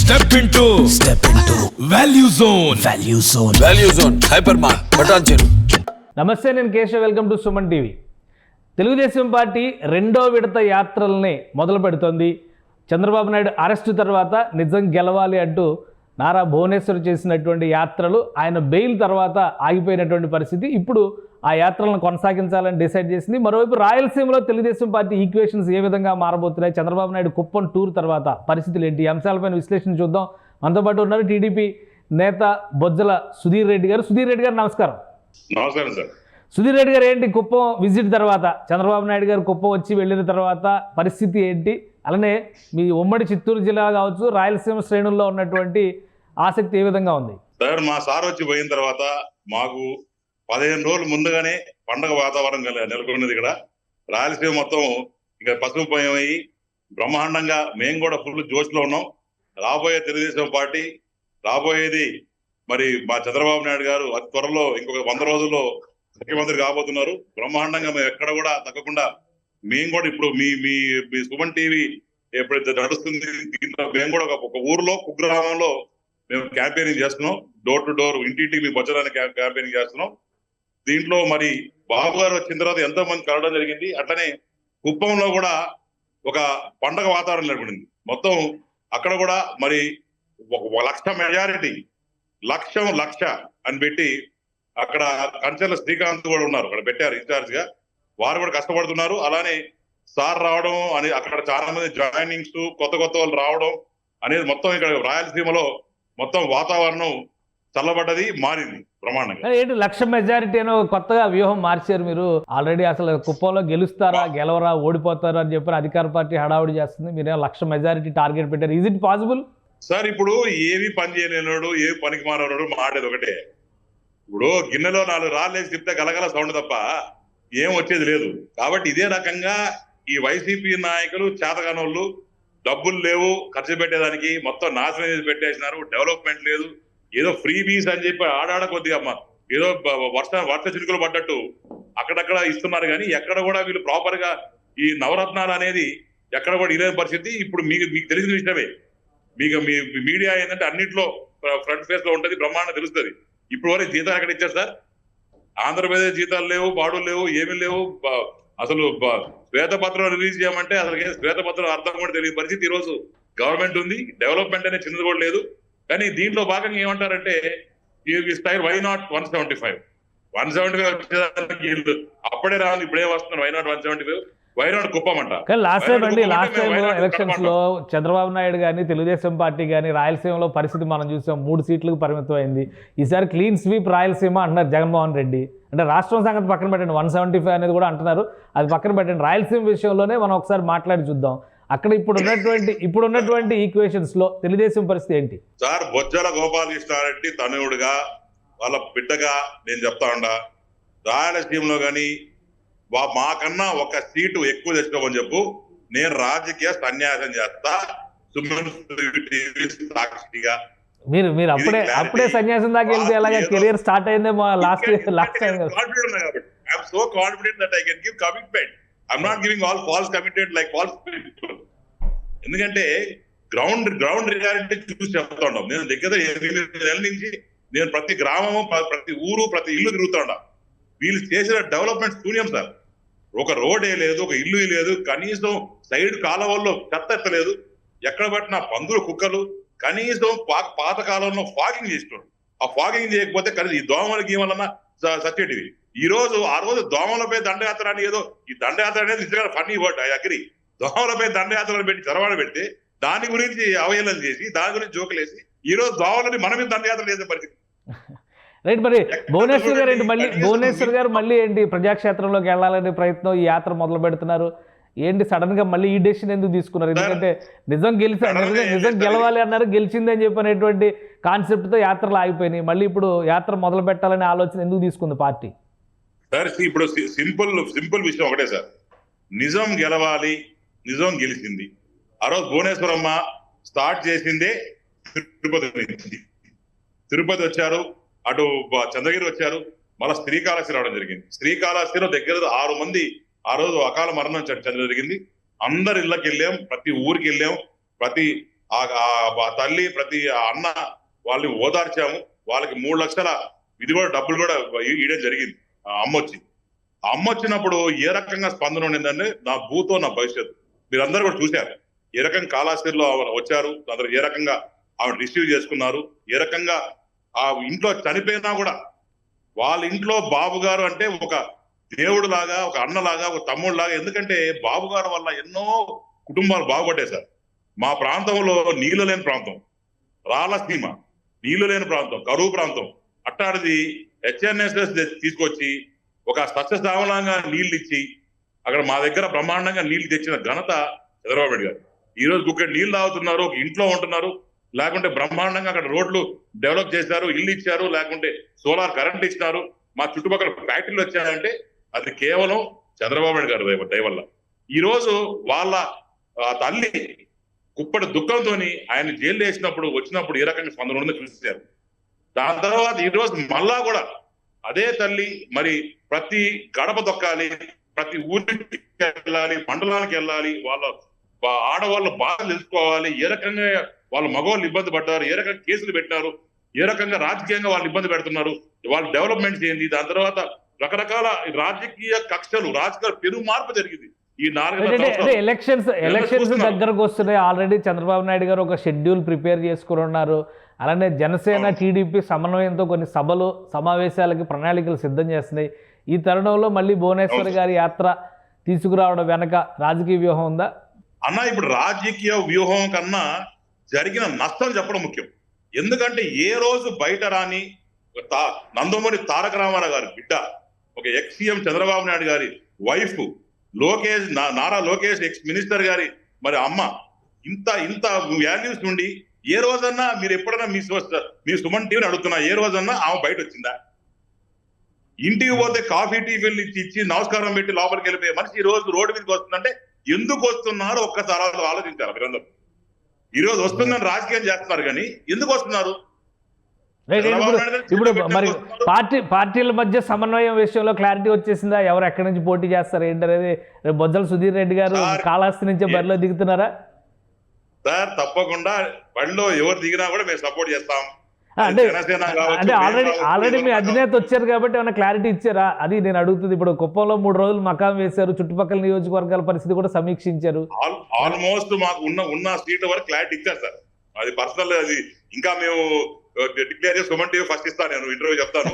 Step into Value Zone. Value Zone. Hypermart. Patancheru. నమస్తే, నేను Keshav. Welcome to Suman TV. Telugu Desam party రెండో విడత యాత్రల్ని మొదలు పెడుతోంది. చంద్రబాబు నాయుడు అరెస్టు తర్వాత నిజం గెలవాలి అంటూ నారా భువనేశ్వర్ చేసినటువంటి యాత్రలు ఆయన బెయిల్ తర్వాత ఆగిపోయినటువంటి పరిస్థితి. ఇప్పుడు ఆ యాత్రలను కొనసాగించాలని డిసైడ్ చేసింది. మరోవైపు రాయలసీమలో తెలుగుదేశం పార్టీ ఈక్వేషన్స్ ఏ విధంగా మారబోతున్నాయి, చంద్రబాబు నాయుడు కుప్పం టూర్ తర్వాత పరిస్థితులు ఏంటి, ఈ అంశాలపైన విశ్లేషణ చూద్దాం. మనతో పాటు ఉన్నారు టీడీపీ నేత బొజ్జల సుధీర్ రెడ్డి గారు. సుధీర్ రెడ్డి గారు నమస్కారం. నమస్కారం సార్. సుధీర్ రెడ్డి గారు, ఏంటి కుప్పం విజిట్ తర్వాత, చంద్రబాబు నాయుడు గారు కుప్పం వచ్చి వెళ్ళిన తర్వాత పరిస్థితి ఏంటి, అలానే మీ ఉమ్మడి చిత్తూరు జిల్లా కావచ్చు, రాయలసీమ శ్రేణుల్లో ఉన్నటువంటి ఆసక్తి ఏ విధంగా ఉంది? సార్, మా సార్ వచ్చి పోయిన తర్వాత మాకు 15 రోజులు ముందుగానే పండగ వాతావరణం నెలకొన్నది. ఇక్కడ రాయలసీమ మొత్తం ఇంకా పసుపుమయమయ్యి బ్రహ్మాండంగా మేము కూడా ఫుల్ జోష్లో ఉన్నాం. రాబోయే తెలుగుదేశం పార్టీ రాబోయేది మరి మా చంద్రబాబు నాయుడు గారు అతి త్వరలో ఇంకొక 100 రోజుల్లో ముఖ్యమంత్రి కాబోతున్నారు. బ్రహ్మాండంగా మేము ఎక్కడ కూడా తగ్గకుండా మేము కూడా ఇప్పుడు మీ మీ మీ సుమన్ టీవీ ఎప్పుడైతే నడుస్తుంది, దీంట్లో మేము కూడా ఒక ఊర్లో కుగ్రామంలో మేము క్యాంపెయినింగ్ చేస్తున్నాం. డోర్ టు డోర్, ఇంటింటికి మీ బొచ్చడానికి క్యాంపెయినింగ్ చేస్తున్నాం. దీంట్లో మరి బాబు గారు వచ్చిన తర్వాత ఎంతో మంది కలవడం జరిగింది. అట్లనే కుప్పంలో కూడా ఒక పండగ వాతావరణం ఏర్పడింది. మొత్తం అక్కడ కూడా మరి 1,00,000 మెజారిటీ, లక్ష అని పెట్టి అక్కడ కంచెల శ్రీకాంత్ కూడా ఉన్నారు, అక్కడ పెట్టారు ఇన్ఛార్జ్ గా. వారు కూడా కష్టపడుతున్నారు. అలానే సార్ రావడం అని అక్కడ చాలా మంది జాయినింగ్స్, కొత్త వాళ్ళు రావడం అనేది మొత్తం ఇక్కడ రాయలసీమలో మొత్తం వాతావరణం చల్లబడ్డది, మారింది బ్రహ్మాండంగా. ఏంటి 1,00,000 మెజారిటీ అని కొత్తగా వ్యూహం మార్చారు మీరు. ఆల్రెడీ అసలు కుప్పంలో గెలుస్తారా గెలవరా ఓడిపోతారా అని చెప్పి అధికార పార్టీ హడావుడి చేస్తుంది. మీరే 1,00,000 మెజారిటీ టార్గెట్ పెట్టారు. Is it possible? సార్, ఇప్పుడు ఏవి పని చేయలేనాడు, ఏవి పనికి మారవాడు మాడేది ఒకటే. ఇప్పుడు గిన్నెలో 4 రాళ్ళేసి తిప్పితే గలగల సౌండ్ తప్ప ఏం వచ్చేది లేదు. కాబట్టి ఇదే రకంగా ఈ వైసీపీ నాయకులు చేతగానోళ్ళు, డబ్బులు లేవు ఖర్చు పెట్టేదానికి, మొత్తం నాశనం చేసి పెట్టేసినారు. డెవలప్మెంట్ లేదు, ఏదో ఫ్రీ బీస్ అని చెప్పి ఆడాడ కొద్దిగా ఏదో వర్ష చినుకులు పడ్డట్టు అక్కడక్కడ ఇస్తున్నారు. కానీ ఎక్కడ కూడా వీళ్ళు ప్రాపర్ గా ఈ నవరత్నాలు అనేది ఎక్కడ కూడా ఇదే పరిస్థితి. ఇప్పుడు మీకు తెలిసిన విషయమే. మీకు మీ మీడియా ఏంటంటే అన్నింటిలో ఫ్రంట్ ఫేస్ లో ఉంటది, బ్రహ్మాండం తెలుస్తుంది. ఇప్పుడు వరకు జీతాలు ఎక్కడ ఇచ్చారు సార్? ఆంధ్రప్రదేశ్ జీతాలు లేవు, బాడులు లేవు, ఏమీ లేవు. అసలు శ్వేతపత్రం రిలీజ్ చేయమంటే అసలు శ్వేతపత్రం అర్థం కూడా తెలియని పరిస్థితి ఈ రోజు గవర్నమెంట్ ఉంది. డెవలప్మెంట్ అనేది చిన్నది కూడా లేదు. కానీ దీంట్లో భాగంగా ఏమంటారంటే ఈ స్టైల్ వై నాట్ 175 వచ్చేదానికి అప్పుడే రావాలి, ఇప్పుడే వస్తున్నారు. Why not 175, why not Kuppam అంట. కానీ లాస్ట్ టైం ఎలక్షన్స్ లో చంద్రబాబు నాయుడు కానీ తెలుగుదేశం పార్టీ కానీ రాయలసీమలో పరిస్థితి మనం చూసాం, 3 సీట్లకు పరిమితం అయింది. ఈసారి క్లీన్ స్వీప్ రాయలసీమ అంటున్నారు జగన్మోహన్ రెడ్డి. అంటే రాష్ట్రం సంగతి పక్కన పెట్టండి, 175 అనేది కూడా అంటున్నారు, అది పక్కన పెట్టండి. రాయలసీమ విషయంలోనే మనం ఒకసారి మాట్లాడి చూద్దాం. అక్కడ ఇప్పుడున్నటువంటి ఈక్వేషన్స్ లో తెలుగుదేశం పరిస్థితి ఏంటి? సార్, బొజ్జల గోపాలకృష్ణారెడ్డి తనయుడుగా వాళ్ళ బిడ్డగా నేను చెప్తా ఉండా, రాయలసీమలో కానీ మాకన్నా 1 సీటు ఎక్కువ తెచ్చుకోమని చెప్పు, నేను రాజకీయ సన్యాసం చేస్తా సాక్షిగా. మీరు అప్పుడే సన్యాసం దాకా వెళ్తే ఎలాగా కెరియర్ స్టార్ట్ అయిందే last time. I'm so confident that I can give commitment. I'm not giving all false committed like false people. ఎందుకంటే గ్రౌండ్ రియాలిటీ చూసి చెప్తా ఉన్నాం. నేను దగ్గర 8 నెలల నుంచి నేను ప్రతి గ్రామము, ప్రతి ఊరు, ప్రతి ఇల్లు తిరుగుతా ఉన్నా. వీళ్ళు చేసిన డెవలప్మెంట్ శూన్యం సార్. ఒక రోడే లేదు, ఒక ఇల్లు లేదు, కనీసం సైడ్ కాలవల్లో చెత్త ఎత్తలేదు, ఎక్కడ పట్టిన పందులు, కుక్కలు. కనీసం పాత కాలంలో ఫాగింగ్ చేస్తున్నాడు. ఆ ఫాగింగ్ చేయకపోతే కనీసం ఈ దోమలకి ఏమన్నా సచ్చేటివి. ఆ రోజు దోమలపై దండయాత్ర అని, ఏదో ఈ దండయాత్ర అనేది నిజంగా ఫన్నీ వర్డ్, ఐ అగ్రీ. దోమలపై దండయాత్రలు పెట్టి చరవాడ పెడితే దాని గురించి అవహేళన చేసి, దాని గురించి జోకులేసి, ఈ రోజు దోమలని మన మీద దండయాత్ర చేసే పరిస్థితి. రైట్. మరి భువనేశ్వర్ గారు మళ్ళీ ఏంటి ప్రజాక్షేత్రంలోకి వెళ్ళాలనే ప్రయత్నం, ఈ యాత్ర మొదలు పెడుతున్నారు. ఏంటి సడన్ గా మళ్ళీ ఈ డెసిషన్ ఎందుకు తీసుకున్నారు? ఎందుకంటే నిజం గెలవాలి అన్నారు, గెలిచింది అని చెప్పినటువంటి కాన్సెప్ట్ తో యాత్రలు ఆగిపోయినాయి. మళ్ళీ ఇప్పుడు యాత్ర మొదలు పెట్టాలనే ఆలోచన ఎందుకు తీసుకుంది పార్టీ? సార్, ఇప్పుడు సింపుల్ విషయం ఒకటే సార్. నిజం గెలవాలి, నిజం గెలిచింది. ఆ రోజు భువనేశ్వరమ్మ స్టార్ట్ చేసిందే తిరుపతి నుంచి. తిరుపతి వచ్చారు, అటు చంద్రగిరి వచ్చారు, మళ్ళీ శ్రీకాళహస్తి రావడం జరిగింది. శ్రీకాళహస్తిలో దగ్గర 6 మంది ఆ రోజు అకాల మరణం జరిగింది. అందరి ఇళ్ళకి వెళ్ళాం, ప్రతి ఊరికి వెళ్ళాం, ప్రతి ఆ తల్లి ప్రతి అన్న వాళ్ళని ఓదార్చాము. వాళ్ళకి 3 లక్షల ఇది కూడా డబ్బులు కూడా ఇవ్వడం జరిగింది. ఆ అమ్మ వచ్చినప్పుడు ఏ రకంగా స్పందన ఉండిందంటే నా భూతో నా భవిష్యత్తు మీరందరూ కూడా చూశారు. ఏ రకంగా కాళాస్తిలో వచ్చారు, అందరూ ఏ రకంగా ఆవిడ రిసీవ్ చేసుకున్నారు, ఏ రకంగా ఆ ఇంట్లో చనిపోయినా కూడా వాళ్ళ ఇంట్లో బాబు గారు అంటే ఒక దేవుడు లాగా, ఒక అన్నలాగా, ఒక తమ్ముడు లాగా. ఎందుకంటే బాబు గారు వల్ల ఎన్నో కుటుంబాలు బాగుపడ్డాయి సార్. మా ప్రాంతంలో నీళ్లు లేని ప్రాంతం, రాయలసీమ నీళ్లు లేని ప్రాంతం, కరువు ప్రాంతం, అట్టాడిది హెచ్ఎన్ఎస్ఎస్ తీసుకొచ్చి ఒక సస్యశ్యామలంగా నీళ్లు ఇచ్చి అక్కడ మా దగ్గర బ్రహ్మాండంగా నీళ్లు తెచ్చిన ఘనత చంద్రబాబు నాయుడు గారు. ఈ రోజు ఇక్కడ నీళ్లు తాగుతున్నారు, ఒక ఇంట్లో ఉంటున్నారు, లేకుంటే బ్రహ్మాండంగా అక్కడ రోడ్లు డెవలప్ చేశారు, ఇల్లు ఇచ్చారు, లేకుంటే సోలార్ కరెంట్ ఇచ్చినారు, మా చుట్టుపక్కల ఫ్యాక్టరీలు వచ్చాయంటే అది కేవలం చంద్రబాబు నాయుడు గారి దయ వల్ల. ఈ రోజు వాళ్ళ తల్లి కుప్పటి దుఃఖంతో ఆయన జైలు వేసినప్పుడు వచ్చినప్పుడు ఏ రకంగా స్పందన ఉందో చూశారు. దాని తర్వాత ఈ రోజు మళ్ళా కూడా అదే తల్లి మరి ప్రతి గడప దొక్కాలి, ప్రతి ఊరికి వెళ్ళాలి, మండలానికి వెళ్ళాలి, వాళ్ళ ఆడవాళ్ళు బాధ తెలుసుకోవాలి, ఏ రకంగా వాళ్ళ మగవాళ్ళు ఇబ్బంది పడ్డారు, ఏ రకంగా కేసులు పెట్టినారు, ఏ రకంగా రాజకీయంగా వాళ్ళు ఇబ్బంది పెడుతున్నారు, వాళ్ళ డెవలప్మెంట్ ఏంది. దాని తర్వాత రకరకాల రాజకీయ కక్షలు, రాజకీయ పెను మార్పు జరిగింది ఈ 4 ఎలక్షన్స్ దగ్గరకు వస్తున్నాయి. ఆల్రెడీ చంద్రబాబు నాయుడు గారు ఒక షెడ్యూల్ ప్రిపేర్ చేసుకుని ఉన్నారు. అలానే జనసేన టీడీపీ సమన్వయంతో కొన్ని సభలు సమావేశాలకి ప్రణాళికలు సిద్ధం చేస్తున్నాయి. ఈ తరుణంలో మళ్ళీ భువనేశ్వర్ గారి యాత్ర తీసుకురావడం వెనక రాజకీయ వ్యూహం ఉందా అన్న? ఇప్పుడు రాజకీయ వ్యూహం కన్నా జరిగిన నష్టం చెప్పడం ముఖ్యం. ఎందుకంటే ఏ రోజు బయట రాని నందమూరి తారక రామారావు గారి బిడ్డ, ఒక ఎక్స్ సీఎం చంద్రబాబు నాయుడు గారి wife Nara Lokesh ex minister గారి మరి అమ్మ ఇంత వాల్యూస్ నుండి ఏ రోజన్నా మీరు ఎప్పుడన్నా మీ సుమన్ టీవీని అడుగుతున్నా, ఏ రోజన్నా ఆమె బయట వచ్చిందా? ఇంటికి పోతే కాఫీ టీఫీలు ఇచ్చి నమస్కారం పెట్టి లోపలికి వెళ్ళిపోయే మనిషి ఈ రోజు రోడ్డు మీదకి వస్తుందంటే ఎందుకు వస్తున్నారో ఒక్కసారి ఆలోచించారు మీరందరూ. ఈ రోజు వస్తుందని రాజకీయం చేస్తున్నారు కానీ ఎందుకు వస్తున్నారు? ఇప్పుడు మరి పార్టీల మధ్య సమన్వయం విషయంలో క్లారిటీ వచ్చేసిందా? ఎవరు ఎక్కడి నుంచి పోటీ చేస్తారు ఏంటనేది? రేపు బొజ్జల సుధీర్ రెడ్డి గారు కాళహస్తి నుంచే బరిలో దిగుతున్నారా? సార్ తప్పకుండా బడిలో ఎవరు దిగినా కూడా మేము సపోర్ట్ చేస్తాం. అంటే ఆల్రెడీ మీ అధినేత వచ్చారు కాబట్టి ఏమైనా క్లారిటీ ఇచ్చారా? అది నేను అడుగుతుంది. ఇప్పుడు కుప్పంలో 3 రోజులు మకాం వేశారు, చుట్టుపక్కల నియోజకవర్గాల పరిస్థితి కూడా సమీక్షించారు. ఆల్మోస్ట్ మాకు ఉన్న సీట్ వరకు క్లారిటీ ఇచ్చారు సార్. అది పర్సనల్, అది ఇంకా మేము డిక్లేర్ చేసి సుమన్ టీవీ ఫస్ట్ ఇస్తాను, నేను ఇంటర్వ్యూ చెప్తాను.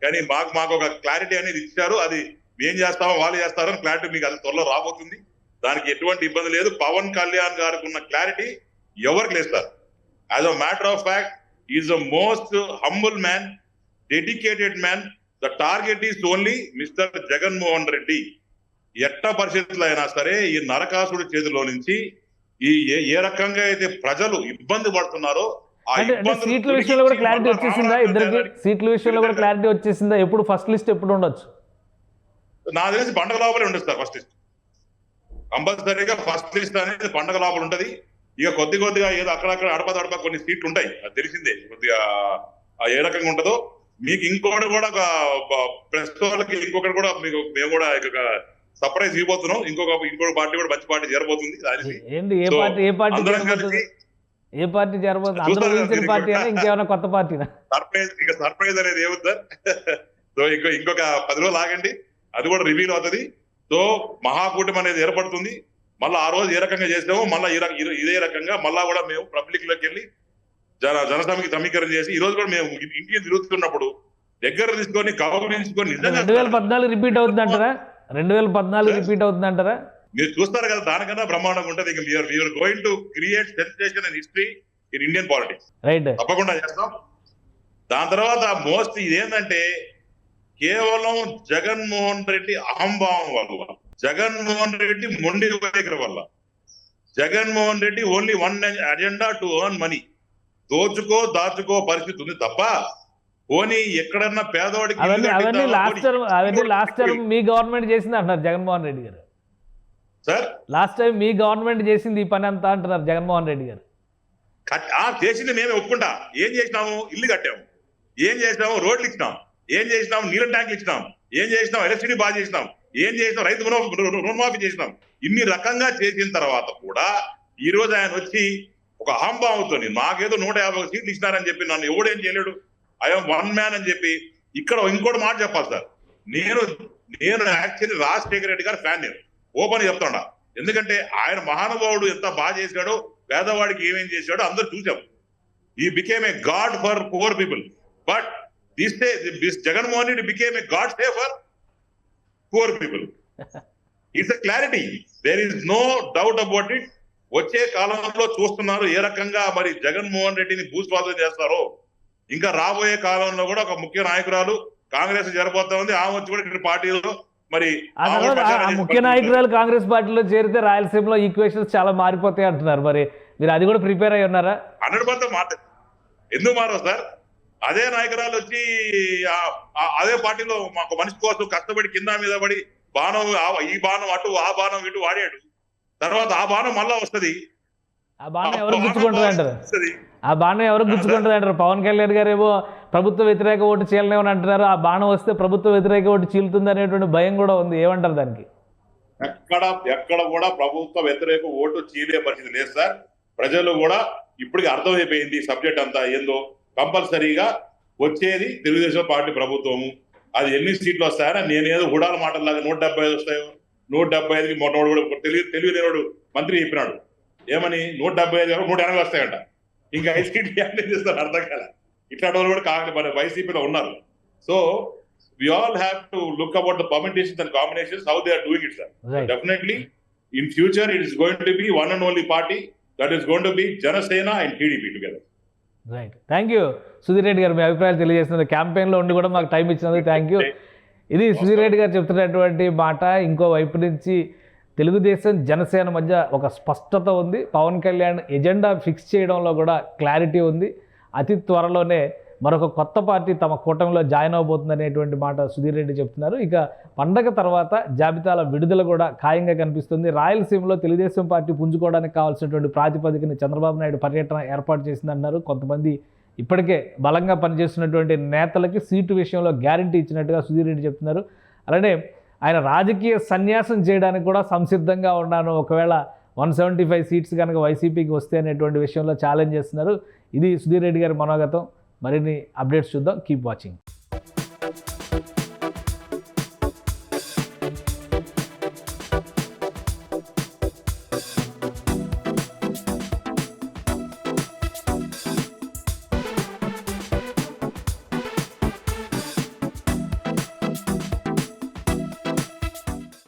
కానీ మాకు ఒక క్లారిటీ అనేది ఇచ్చారు. అది ఏం చేస్తామో వాళ్ళు చేస్తారని క్లారిటీ మీకు అది త్వరలో రాబోతుంది. దానికి ఎటువంటి ఇబ్బంది లేదు. పవన్ కళ్యాణ్ గారికి ఉన్న క్లారిటీ ఎవరికి లేదు sir. As a matter of fact is the most humble man, dedicated man. The target is only mister Jaganmohan Reddy. ఎట్ట పరిస్థితులు అయినా సరే ఈ నరకాసుడి చేతిలో నుంచి ఏ రకంగా అయితే ప్రజలు ఇబ్బంది పడుతున్నారో సీట్ల విషయంలో కూడా క్లారిటీ వచ్చేసిందా? ఇద్దరికి సీట్ల విషయంలో కూడా క్లారిటీ వచ్చేసిందా? ఎప్పుడు ఫస్ట్ లిస్ట్ ఎప్పుడు ఉండొచ్చు? నాకు తెలిసి పండుగ లోపలే ఉండదు సార్. ఫస్ట్ లిస్ట్ కంపల్సరీగా ఫస్ట్ లిస్ట్ అనేది పండుగ లోపల ఉంటది. ఇక కొద్దిగా ఏదో అక్కడక్కడ అడప కొన్ని సీట్లు ఉంటాయి, అది తెలిసిందే. కొద్దిగా ఏ రకంగా ఉంటుందో మీకు ఇంకొకటి కూడా ప్రెస్ వాళ్ళకి ఇంకొకటి కూడా మేము కూడా సర్ప్రైజ్ ఇవ్వబోతున్నాం. ఇంకొక పార్టీ కూడా మంచి పార్టీ చేరబోతుంది. ఏ పార్టీ చేరబోతుంది? పార్టీ ఇంకేమైనా కొత్త పార్టీనా? సర్ప్రైజ్ అనేది ఏముంది సార్? సో ఇంకొక 10 రోజులు ఆగండి, అది కూడా రివీల్ అవుతుంది. సో మహాకూటమి అనేది ఏర్పడుతుంది. మళ్ళీ ఆ రోజు ఏ రకంగా చేసామో మళ్ళీ ఇదే రకంగా మళ్ళా కూడా మేము పబ్లిక్ లోకి వెళ్ళి జనసమికి సమీకరణ చేసి ఈ రోజు కూడా మేము ఇంటికి తిరుగుతున్నప్పుడు దగ్గర తీసుకొని గౌరవించుకొని నిజంగా 2014 రిపీట్ అవుతుందంటారా? 2014 రిపీట్ అవుతుందంటారా? మీరు చూస్తారు కదా, దానికన్నా బ్రహ్మాండంగా ఉంటుంది. We're going to create sensation and history in Indian politics. Right, తప్పకుండా చేస్తాం. దాని తర్వాత మోస్ట్ ఇదేంటంటే కేవలం జగన్మోహన్ రెడ్డి అహంభావం వల్ల, జగన్మోహన్ రెడ్డి మొండి వైఖరి వల్ల, Jaganmohan Reddy only one agenda to earn money, దాచుకో పరిస్థితి ఉంది తప్ప పోనీ ఎక్కడన్నా పేదవాడికి అవన్నీ లాస్ట్ టైం మీ గవర్నమెంట్ చేసింది అంటున్నారు జగన్మోహన్ రెడ్డి గారు. సార్ లాస్ట్ టైం మీ గవర్నమెంట్ చేసింది ఈ పని అంతా అంటున్నారు జగన్మోహన్ రెడ్డి గారు. చేసింది మేమే ఒప్పుకుంటా. ఏం చేసినాము? ఇల్లు కట్టాము. ఏం చేసినాము? రోడ్లు ఇచ్చినాం. ఏం చేసినాం? నీళ్ళ ట్యాంకులు ఇచ్చినాం. ఏం చేసినాం? ఎలక్ట్రిసిటీ బాగా చేసినాం. ఏం చేసినాం? రైతు రుణమాఫీ చేసినాం. ఇన్ని రకంగా చేసిన తర్వాత కూడా ఈ రోజు ఆయన వచ్చి ఒక అహంభావంతో నాకేదో 150 సీట్లు ఇచ్చినారని చెప్పి నన్ను ఎవడేం చేయలేడు, ఐఎమ్ వన్ మ్యాన్ అని చెప్పి. ఇక్కడ ఇంకోటి మాట చెప్పాలి సార్, నేను యాక్చువల్లీ రాజశేఖర రెడ్డి గారి ఫ్యాన్, నేను ఓపెన్ చెప్తాడా. ఎందుకంటే ఆయన మహానుభావుడు ఎంత బాగా చేశాడో, పేదవాడికి ఏమేం చేశాడో అందరూ చూసాం. He became a god for poor people, but this Jaganmohan Reddy became a god for poor people. It's a clarity, there is no doubt about it. వచ్చే కాలంలో చూస్తున్నారు ఏ రకంగా మరి జగన్మోహన్ రెడ్డిని భూస్వాదం చేస్తారో. ఇంకా రాబోయే కాలంలో కూడా ఒక ముఖ్య నాయకురాలు కాంగ్రెస్ జరబోతా ఉంది, ఆమె వచ్చి కూడా ఇక్కడ పార్టీలో మరి ముఖ్య నాయకురాలు కాంగ్రెస్ పార్టీలో చేరితే రాయలసీమలో ఈక్వేషన్స్ చాలా మారిపోతాయి అంటున్నారు. మరి మీరు అది కూడా ప్రిపేర్ అయ్యి ఉన్నారా? 100% మాట ఎందుకు మారో సార్, అదే నాయకురాలు వచ్చి అదే పార్టీలో మాకు మనిషి కోసం కష్టపడి కింద మీద పడి బాణం, ఈ బాణం అటు ఆ బాణం ఇటు వాడాడు. తర్వాత ఆ బాణం మళ్ళా వస్తుంది. ఆ బాణం ఎవరు గుచ్చుకుంటుంది అంటారు? ఆ బాణం ఎవరు గుచ్చుకుంటుంది అంటారు? పవన్ కళ్యాణ్ గారు ఏమో ప్రభుత్వ వ్యతిరేక ఓటు చీలనేమని అంటున్నారు. ఆ బాణం వస్తే ప్రభుత్వ వ్యతిరేక ఓటు చీలుతుంది అనేటువంటి భయం కూడా ఉంది. ఏమంటారు దానికి? ఎక్కడ కూడా ప్రభుత్వ వ్యతిరేక ఓటు చీలే పరిస్థితి లేదు సార్. ప్రజలు కూడా ఇప్పటికి అర్థమైపోయింది సబ్జెక్ట్ అంతా ఏందో. కంపల్సరీగా వచ్చేది తెలుగుదేశం పార్టీ ప్రభుత్వము. అది ఎన్ని సీట్లు వస్తాయని నేనేదో హుడాల మాటల్లాగా 175 వస్తాయో, 175కి మొట్టమొదటి కూడా తెలుగు లేనివాడు మంత్రి చెప్పినాడు. ఏమని 175 180 వస్తాయంట. ఇంకా 5 సీట్లు ఏం చేస్తారు అర్థం కాల. ఇట్లాంటి వాళ్ళు కూడా కాంగ్రెస్ మన వైసీపీలో ఉన్నారు. So we all have to look about the permutations and combinations, how they are doing it, sir. Right. Definitely in future it is going to be one and only party, that is going to be Janasena and TDP together. Right, thank you Sudheer Reddy గారు. మీ అభిప్రాయాలు తెలియజేస్తున్నారు, క్యాంపెయిన్లో ఉండి కూడా మాకు time ఇచ్చినందుకు thank you. ఇది సుధీర్ రెడ్డి గారు చెప్తున్నటువంటి మాట. ఇంకో వైపు నుంచి తెలుగుదేశం జనసేన మధ్య ఒక స్పష్టత ఉంది. పవన్ కళ్యాణ్ ఎజెండా ఫిక్స్ చేయడంలో కూడా క్లారిటీ ఉంది. అతి త్వరలోనే మరొక కొత్త పార్టీ తమ కూటమిలో జాయిన్ అవబోతుంది అనేటువంటి మాట సుధీర్ రెడ్డి చెప్తున్నారు. ఇక పండగ తర్వాత జాబితాల విడుదల కూడా ఖాయంగా కనిపిస్తుంది. రాయలసీమలో తెలుగుదేశం పార్టీ పుంజుకోవడానికి కావాల్సినటువంటి ప్రాతిపదికని చంద్రబాబు నాయుడు పర్యటన ఏర్పాటు చేసిందన్నారు. కొంతమంది ఇప్పటికే బలంగా పనిచేస్తున్నటువంటి నేతలకి సీటు విషయంలో గ్యారంటీ ఇచ్చినట్టుగా సుధీర్ రెడ్డి చెప్తున్నారు. అలానే ఆయన రాజకీయ సన్యాసం చేయడానికి కూడా సంసిద్ధంగా ఉన్నాను, ఒకవేళ 175 సీట్స్ కనుక వైసీపీకి వస్తే అనేటువంటి విషయంలో ఛాలెంజ్ చేస్తున్నారు. ఇది సుధీర్ రెడ్డి గారి మనోగతం. మరిన్ని అప్డేట్స్ చూద్దాం. Keep watching.